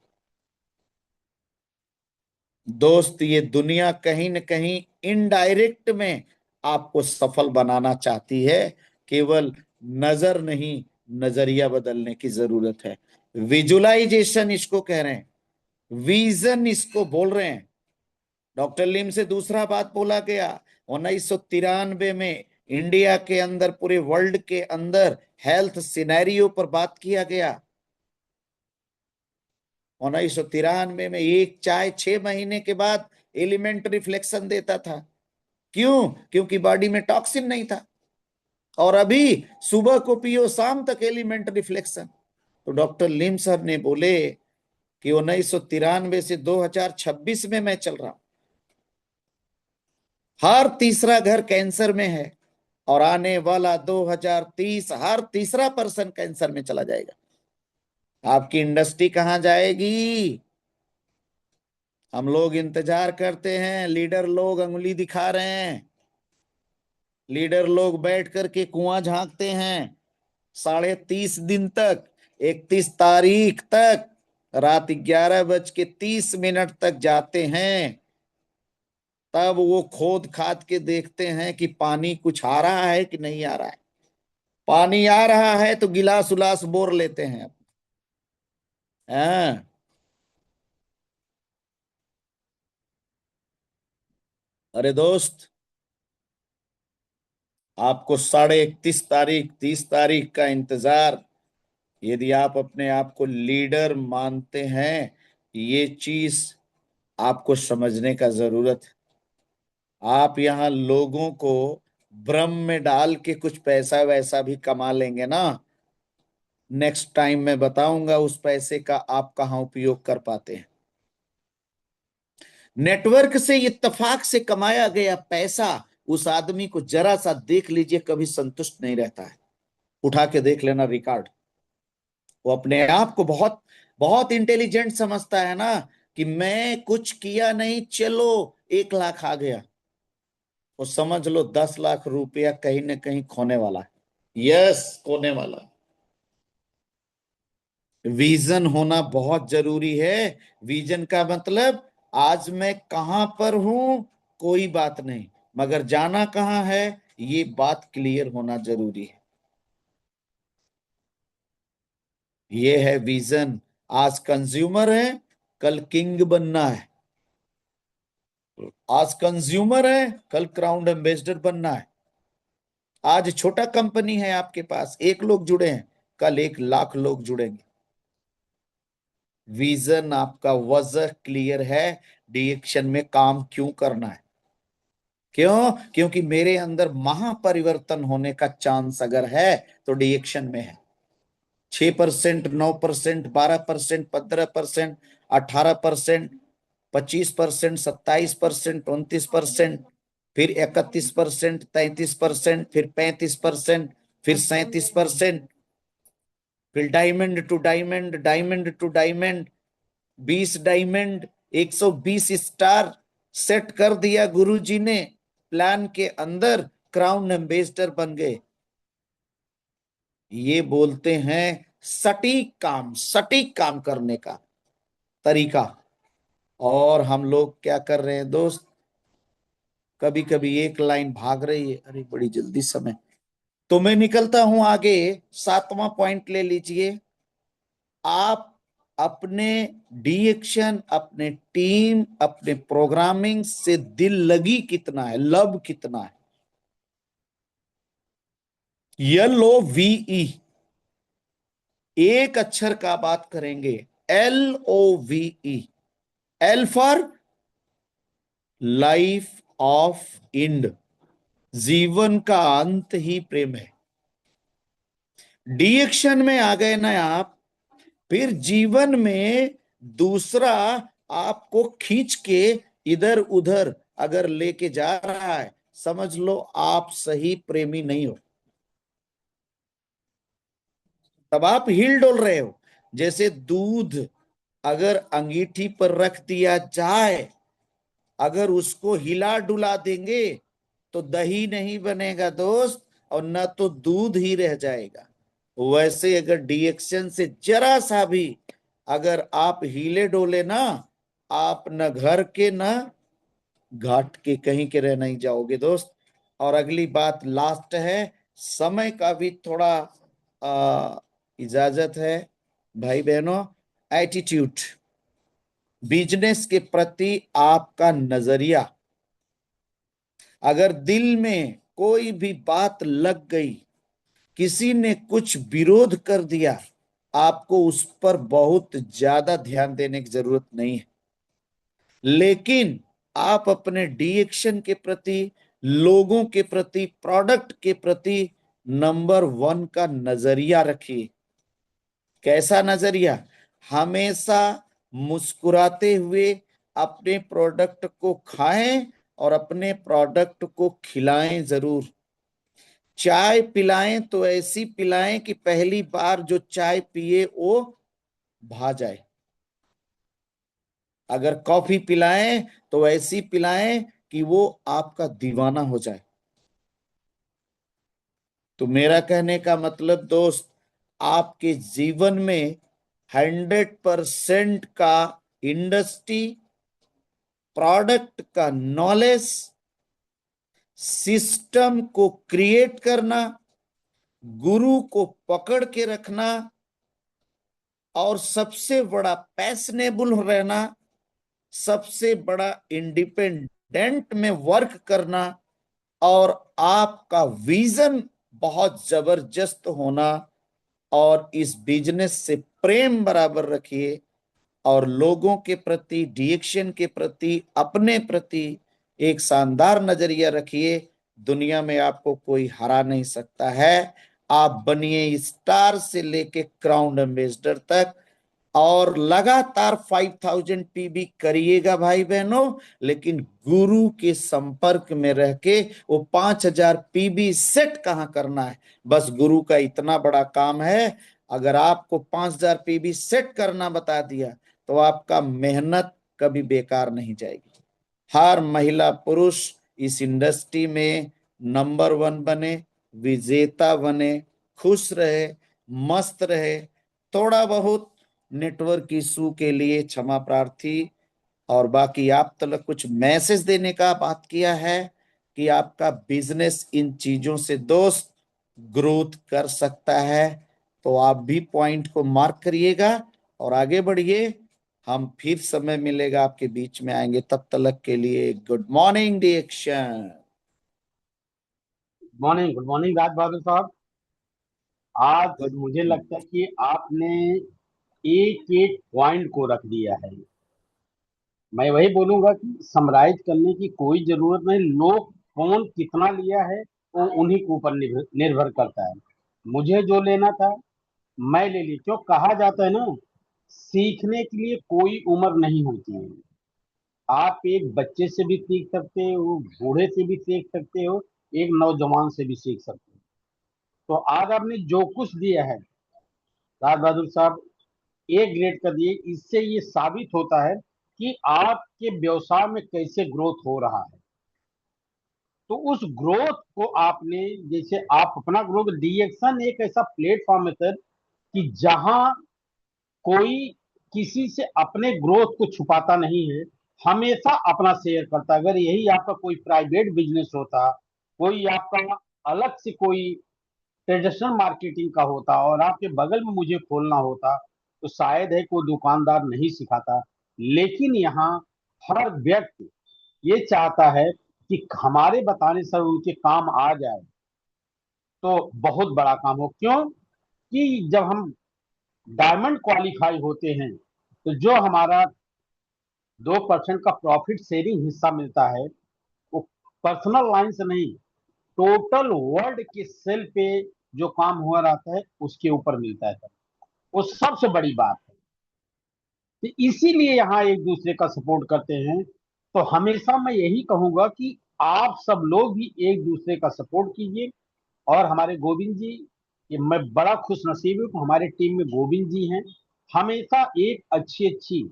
दोस्त, ये दुनिया कहीं न कहीं इनडायरेक्ट में आपको सफल बनाना चाहती है। केवल नजर नहीं, नजरिया बदलने की जरूरत है। विजुअलाइजेशन इसको कह रहे हैं, विजन इसको बोल रहे हैं। डॉक्टर लिम से दूसरा बात बोला गया, 1993 में इंडिया के अंदर, पूरे वर्ल्ड के अंदर हेल्थ सिनेरियो पर बात किया गया। 1993 में एक चाय 6 महीने के बाद एलिमेंट रिफ्लेक्शन देता था। क्यों? क्योंकि बॉडी में टॉक्सिन नहीं था। और अभी सुबह को पियो, शाम तक एलिमेंट रिफ्लेक्शन। तो डॉक्टर लिम सर ने बोले कि 1993 से 2026 में मैं चल रहा हूं, हर तीसरा घर कैंसर में है, और आने वाला 2030 हर तीसरा पर्सन कैंसर में चला जाएगा। आपकी इंडस्ट्री कहां जाएगी? हम लोग इंतजार करते हैं, लीडर लोग अंगुली दिखा रहे हैं, लीडर लोग बैठ करके कुआं झांकते हैं 30.5 दिन तक, 31 तारीख तक रात 11:30 तक जाते हैं। तब वो खोद खाद के देखते हैं कि पानी कुछ आ रहा है कि नहीं आ रहा है। पानी आ रहा है तो गिलास उलास बोर लेते हैं। हाँ, अरे दोस्त, आपको 31.5 तारीख 30 तारीख का इंतजार, यदि आप अपने आप को लीडर मानते हैं, ये चीज आपको समझने का जरूरत है। आप यहाँ लोगों को भ्रम में डाल के कुछ पैसा वैसा भी कमा लेंगे ना, नेक्स्ट टाइम मैं बताऊंगा उस पैसे का आप कहाँ उपयोग कर पाते हैं। नेटवर्क से इत्तेफाक से कमाया गया पैसा उस आदमी को जरा सा देख लीजिए, कभी संतुष्ट नहीं रहता है। उठा के देख लेना रिकॉर्ड। वो अपने आप को बहुत बहुत इंटेलिजेंट समझता है ना, कि मैं कुछ किया नहीं, चलो 1 लाख आ गया। वो समझ लो 10 लाख रुपया कहीं ना कहीं खोने वाला है। यस, खोने वाला है। विजन होना बहुत जरूरी है। विजन का मतलब, आज मैं कहां पर हूं कोई बात नहीं, मगर जाना कहां है ये बात क्लियर होना जरूरी है। ये है विजन। आज कंज्यूमर है, कल किंग बनना है। आज कंज्यूमर है, कल क्राउन एम्बेसडर बनना है। आज छोटा कंपनी है आपके पास, 1 लोग जुड़े हैं, कल 1 लाख लोग जुड़ेंगे। विजन आपका वजह क्लियर है, डायरेक्शन में काम क्यों करना है। क्यों? क्योंकि मेरे अंदर महापरिवर्तन होने का चांस अगर है तो डायरेक्शन में है। 6%, 9%, 12%, 15%, 18%, 25%, 27%, 29%, फिर 31%, 33%, फिर 35%, फिर 37%, फिर diamond to diamond, diamond to diamond, 20 diamond, 120 star set कर दिया गुरुजी ने प्लान के अंदर, क्राउन एम्बेसडर बन गए। ये बोलते हैं सटीक काम करने का तरीका। और हम लोग क्या कर रहे हैं दोस्त? कभी कभी एक लाइन भाग रही है, अरे बड़ी जल्दी समय। तो मैं निकलता हूं आगे। 7वां पॉइंट ले लीजिए। आप अपने डिएक्शन, अपने टीम, अपने प्रोग्रामिंग से दिल लगी कितना है, लव कितना है। LOVE, एक अक्षर का बात करेंगे, LOVE। L for life of end, जीवन का अंत ही प्रेम है। डिएक्शन में आ गए ना आप, फिर जीवन में दूसरा आपको खींच के इधर उधर अगर लेके जा रहा है, समझ लो आप सही प्रेमी नहीं हो। तब आप हिल डोल रहे हो। जैसे दूध अगर अंगीठी पर रख दिया जाए, अगर उसको हिला डुला देंगे तो दही नहीं बनेगा दोस्त, और न तो दूध ही रह जाएगा। वैसे अगर डिएक्शन से जरा सा भी अगर आप हिले डोले ना, आप न घर के न घाट के कहीं के रह नहीं जाओगे दोस्त। और अगली बात लास्ट है, समय का भी थोड़ा इजाजत है भाई बहनों। एटीट्यूड, बिजनेस के प्रति आपका नजरिया। अगर दिल में कोई भी बात लग गई, किसी ने कुछ विरोध कर दिया, आपको उस पर बहुत ज्यादा ध्यान देने की जरूरत नहीं है, लेकिन आप अपने डिएक्शन के प्रति, लोगों के प्रति, प्रोडक्ट के प्रति नंबर 1 का नजरिया रखिए। कैसा नजरिया? हमेशा मुस्कुराते हुए अपने प्रोडक्ट को खाएं और अपने प्रोडक्ट को खिलाएं जरूर। चाय पिलाएं तो ऐसी पिलाएं कि पहली बार जो चाय पिए वो भा जाए। अगर कॉफी पिलाएं तो ऐसी पिलाएं कि वो आपका दीवाना हो जाए। तो मेरा कहने का मतलब दोस्त, आपके जीवन में 100% का इंडस्ट्री, प्रोडक्ट का नॉलेज, सिस्टम को क्रिएट करना, गुरु को पकड़ के रखना, और सबसे बड़ा पैशनेबल रहना, सबसे बड़ा इंडिपेंडेंट में वर्क करना, और आपका विजन बहुत जबरदस्त होना, और इस बिजनेस से प्रेम बराबर रखिए, और लोगों के प्रति, डिएक्शन के प्रति, अपने प्रति एक शानदार नजरिया रखिए। दुनिया में आपको कोई हरा नहीं सकता है। आप बनिए स्टार से लेके क्राउन एम्बेसडर तक, और लगातार 5000 पीबी करिएगा भाई बहनों, लेकिन गुरु के संपर्क में रह के वो 5000 पीबी सेट कहाँ करना है, बस गुरु का इतना बड़ा काम है। अगर आपको 5000 पीबी सेट करना बता दिया तो आपका मेहनत कभी बेकार नहीं जाएगी। हर महिला पुरुष इस इंडस्ट्री में नंबर 1 बने, विजेता बने, खुश रहे, मस्त रहे। थोड़ा बहुत नेटवर्क इशू के लिए क्षमा प्रार्थी। और बाकी आप तक कुछ मैसेज देने का बात किया है कि आपका बिजनेस इन चीजों से दोस्त ग्रोथ कर सकता है, तो आप भी पॉइंट को मार्क करिएगा और आगे बढ़िए। हम फिर समय मिलेगा आपके बीच में आएंगे, तब तक के लिए good morning डिएक्शन। Good morning Raj Bahadur साहब। आज गुड मुझे मॉर्निंग। लगता है कि आपने एक एक पॉइंट को रख दिया है। मैं वही बोलूंगा कि समराइज करने की कोई जरूरत नहीं। लोग कौन कितना लिया है वो उन्हीं के ऊपर निर्भर करता है। मुझे जो लेना था मैं ले ली। क्यों कहा जाता है ना, सीखने के लिए कोई उम्र नहीं होती है। आप एक बच्चे से भी सीख सकते हो, बूढ़े से भी सीख सकते हो, एक नौजवान से भी सीख सकते हो। तो आज आपने जो कुछ दिया है राज बहादुर साहब, ए ग्रेड कर दिए। इससे ये साबित होता है कि आपके व्यवसाय में कैसे ग्रोथ हो रहा है। तो उस ग्रोथ को आपने, जैसे आप अपना ग्रोथ, डीएक्शन एक ऐसा प्लेटफॉर्म है सर कि जहां कोई किसी से अपने ग्रोथ को छुपाता नहीं है, हमेशा अपना शेयर करता है। अगर यही आपका कोई प्राइवेट बिजनेस होता, कोई आपका अलग से कोई ट्रेडिशनल मार्केटिंग का होता और आपके बगल में मुझे खोलना होता, तो शायद है कोई दुकानदार नहीं सिखाता। लेकिन यहाँ हर व्यक्ति ये चाहता है कि हमारे बताने से उनके काम आ जाए तो बहुत बड़ा काम हो। क्यों कि जब हम डायमंड क्वालिफाई होते हैं तो जो हमारा 2% का प्रॉफिट शेयरिंग हिस्सा मिलता है, वो पर्सनल लाइन से नहीं, टोटल वर्ल्ड के सेल पे जो काम हुआ रहता है उसके ऊपर मिलता है। वो सबसे बड़ी बात है। तो इसीलिए यहाँ एक दूसरे का सपोर्ट करते हैं। तो हमेशा मैं यही कहूंगा कि आप सब लोग भी एक दूसरे का सपोर्ट कीजिए। और हमारे गोविंद जी, ये मैं बड़ा खुश नसीब हूँ कि हमारे टीम में गोविंद जी हैं। हमेशा एक अच्छी अच्छी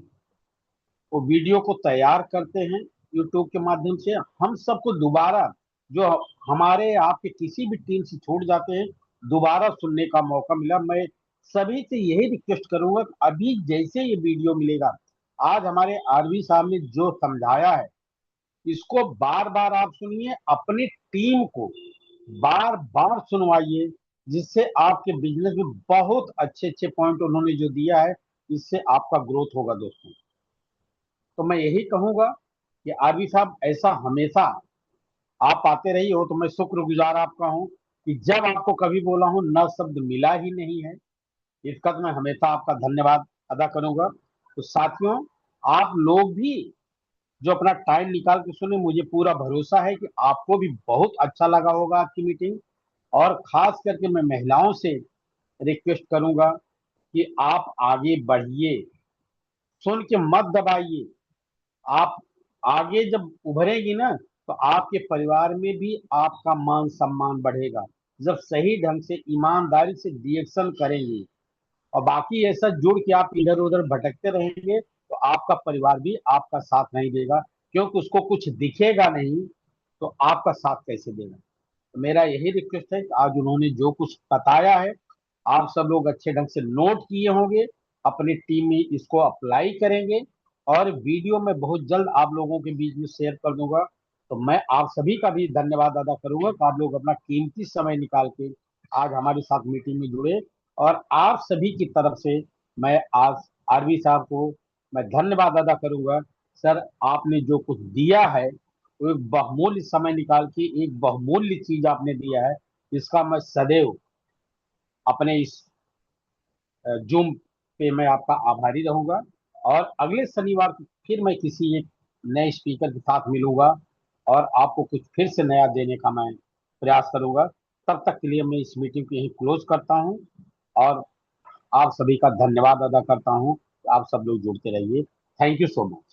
वो वीडियो को तैयार करते हैं यूट्यूब के माध्यम से। हम सबको दोबारा, जो हमारे आपके किसी भी टीम से छूट जाते हैं, दोबारा सुनने का मौका मिला। मैं सभी से यही रिक्वेस्ट करूंगा कि अभी जैसे ये वीडियो मिलेगा, आज हमारे आरवी साहब ने जो समझाया है, इसको बार बार आप सुनिए, अपनी टीम को बार बार सुनवाइए, जिससे आपके बिजनेस में बहुत अच्छे अच्छे पॉइंट उन्होंने जो दिया है, इससे आपका ग्रोथ होगा दोस्तों। तो मैं यही कहूंगा कि आरवी साहब, ऐसा हमेशा आप आते रही हो, तो मैं शुक्रगुजार आपका हूं कि जब आपको कभी बोला हूं न शब्द मिला ही नहीं है। इसका तो मैं हमेशा आपका धन्यवाद अदा करूंगा। तो साथियों, आप लोग भी जो अपना टाइम निकाल के सुने, मुझे पूरा भरोसा है कि आपको भी बहुत अच्छा लगा होगा आज की मीटिंग। और खास करके मैं महिलाओं से रिक्वेस्ट करूंगा कि आप आगे बढ़िए, सुन के मत दबाइए। आप आगे जब उभरेगी ना, तो आपके परिवार में भी आपका मान सम्मान बढ़ेगा, जब सही ढंग से ईमानदारी से रिएक्शन करेंगे। और बाकी ऐसा जुड़ के आप इधर उधर भटकते रहेंगे, तो आपका परिवार भी आपका साथ नहीं देगा, क्योंकि उसको कुछ दिखेगा नहीं, तो आपका साथ कैसे देगा। तो मेरा यही रिक्वेस्ट है कि आज उन्होंने जो कुछ बताया है, आप सब लोग अच्छे ढंग से नोट किए होंगे, अपनी टीम में इसको अप्लाई करेंगे, और वीडियो में बहुत जल्द आप लोगों के बीच में शेयर कर दूंगा। तो मैं आप सभी का भी धन्यवाद अदा करूंगा कि आप लोग अपना कीमती समय निकाल के आज हमारे साथ मीटिंग में जुड़े। और आप सभी की तरफ से मैं आज आरवी साहब को मैं धन्यवाद अदा करूंगा। सर, आपने जो कुछ दिया है, वो एक बहुमूल्य समय निकाल के एक बहुमूल्य चीज आपने दिया है, इसका मैं सदैव अपने इस जूम पे मैं आपका आभारी रहूंगा। और अगले शनिवार को फिर मैं किसी एक नए स्पीकर के साथ मिलूंगा, और आपको कुछ फिर से नया देने का मैं प्रयास करूंगा। तब तक के लिए मैं इस मीटिंग को यहीं क्लोज करता हूं, और आप सभी का धन्यवाद अदा करता हूं। आप सब लोग जुड़ते रहिए। Thank you so much.